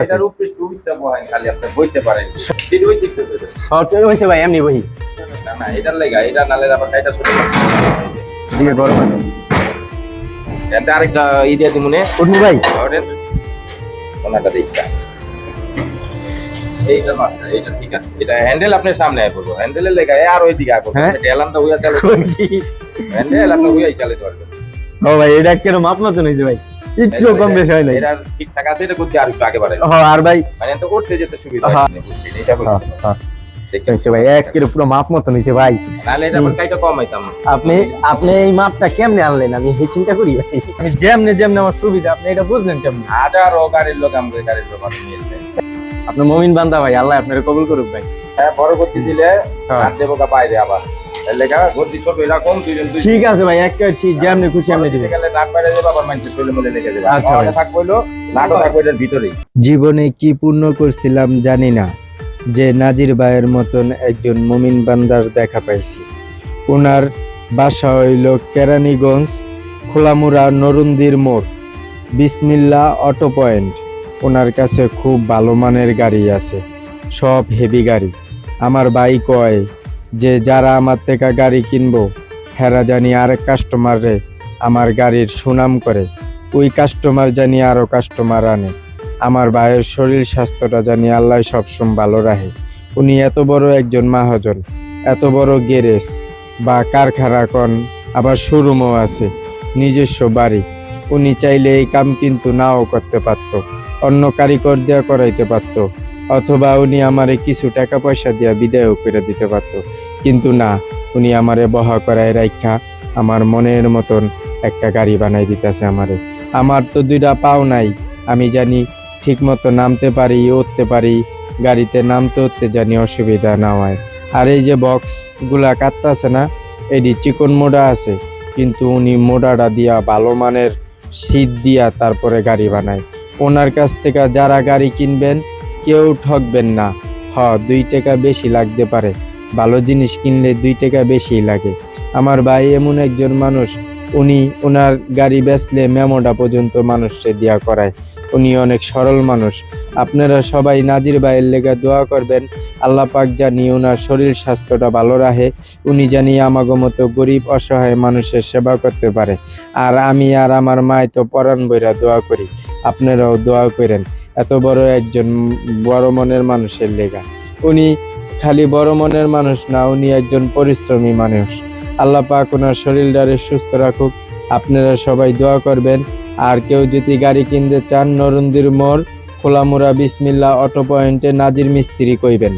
এটার উপরে টুইটটা বহাই খালি আপনি বইতে পারেন ঠিক হইছে তো শর্ট হইছে ভাই এমনি বহি না না এটার লাগা এটা নালে আবার কাইটা ছোট দিয়ে গরম আছে এটা আরেকটা ই দিয়ে দিমুনে উঠমু ভাই ওরেন ওনাটা দেখটা এইটা মাত্র এটা ঠিক আছে এটা হ্যান্ডেল আপনার সামনে আয় পড়বো হ্যান্ডেলের লাগা আর ওই দিকে আয় পড়বো ডেলানটা হইয়া চলে হ্যান্ডেল আপনি হইয়াই চালাতে পারবেন ও ভাই এটা কেন মাপ মতন হইছে ভাই একটু কম বেশি হয় না এটা ঠিকঠাক আছে এটা করতে আর একটু আগে বাড়াই হ্যাঁ আর ভাই মানে তো উঠতে যেতে সুবিধা হয় বুঝছি এটা বলি দেখতেছি ভাই এক কিলো পুরো মাপ মতন হইছে ভাই নালে এটা আবার কাইটা কম হইতাম আপনি এই মাপটা কেমনে আনলেন আমি এই চিন্তা করি ভাই আমি যেমনে আমার সুবিধা আপনি এটা বুঝলেন কেমনে হাজারো গাড়ির লোক আমাদের গাড়ির লোক মিলবে আপনি মুমিন বান্দা ভাই আল্লাহ আপনারে কবুল করুক ভাই হ্যাঁ পরবর্তী দিলে আর দেবো কা বাইরে আবার লেখা গতি ছোট এরকম দুইজন ঠিক আছে ভাই এক ঠিক যেমনি খুশি আমি দিবেন গেলে নাট বাইরে যাবে আবার মানুষ চলে মলে লেগে যাবে আচ্ছা ভাই থাক কইলো নাটক থাকবে এর ভিতরেই জীবনে কি পূর্ণ করছিলাম জানি না যে নাজির ভাইয়ের মতন একজন মুমিন বান্দার দেখা পাইছি। ওনার বাসা হইল কেরানীগঞ্জ খোলামুড়া নরুন্দির মোড় বিসমিল্লা অটো পয়েন্ট। ওনার কাছে খুব ভালো মানের গাড়ি আছে, সব হেভি গাড়ি। আমার ভাই কয় যে যারা আমার থেকে গাড়ি কিনবো হেরা জানি আরেক কাস্টমারে আমার গাড়ির সুনাম করে, ওই কাস্টমার জানি আরো কাস্টমার আনে। আমার ভাইয়ের শরীর স্বাস্থ্যটা জানি আল্লাহ সবসময় ভালো রাখে। উনি এত বড় একজন মহাজন, এত বড় গ্যারেজ বা কারখানা কন, আবার শোরুমও আছে, নিজস্ব বাড়ি। উনি চাইলে এই কাম কিন্তু নাও করতে পারতো, অন্য কারিগর দেওয়া করাইতে পারতো, অথবা উনি আমারে কিছু টাকা পয়সা দিয়া বিদায়ও করে দিতে পারতো। কিন্তু না, উনি আমারে বহা করায় রাইখা আমার মনের মতন একটা গাড়ি বানাই দিতেছে আমারে। আমার তো দুইটা পাও নাই, আমি জানি ঠিক মতো নামতে পারি, উঠতে পারি, গাড়িতে নামতে উঠতে জানি অসুবিধা না হয়। আর এই যে বক্সগুলা কাটতেছে না, এটি চিকন মোড়া আছে, কিন্তু উনি মোড়াটা দিয়া ভালো মানের শীত দিয়া তারপরে গাড়ি বানায়। ওনার কাছ থেকে যারা গাড়ি কিনবেন কেউ ঠকবেন না। 2 টাকা বেশি লাগতে পারে, ভালো জিনিস কিনলে 2 টাকা বেশি লাগে। আমার ভাই এমন একজন মানুষ, উনি ওনার গাড়ি বেচলে মেমোটা পর্যন্ত মানুষকে দিয়া করায়। উনি অনেক সরল মানুষ। আপনারা সবাই নাজির ভাইয়ের লেগে দোয়া করবেন, আল্লাহ পাক জানি ওনার শরীর স্বাস্থ্যটা ভালো রাখে, উনি জানি আমাগো মতো গরিব অসহায় মানুষের সেবা করতে পারে। আর আমি আর আমার মায় তো পরাণ বইরা দোয়া করি, আপনারাও দোয়া করেন এত বড় একজন বড় মনের মানুষের লেগা। উনি খালি বড় মনের মানুষ না, উনি একজন পরিশ্রমী মানুষ। আল্লাহ পাক ওনার শরীরটারে সুস্থ রাখুক। আপনারা সবাই দোয়া করবেন। আর কেউ যদি গাড়ি কিনতে চান, নরুন্দির মোড় খোলামুড়া বিসমিল্লা অটো পয়েন্টে নাজির মিস্ত্রি কইবেন।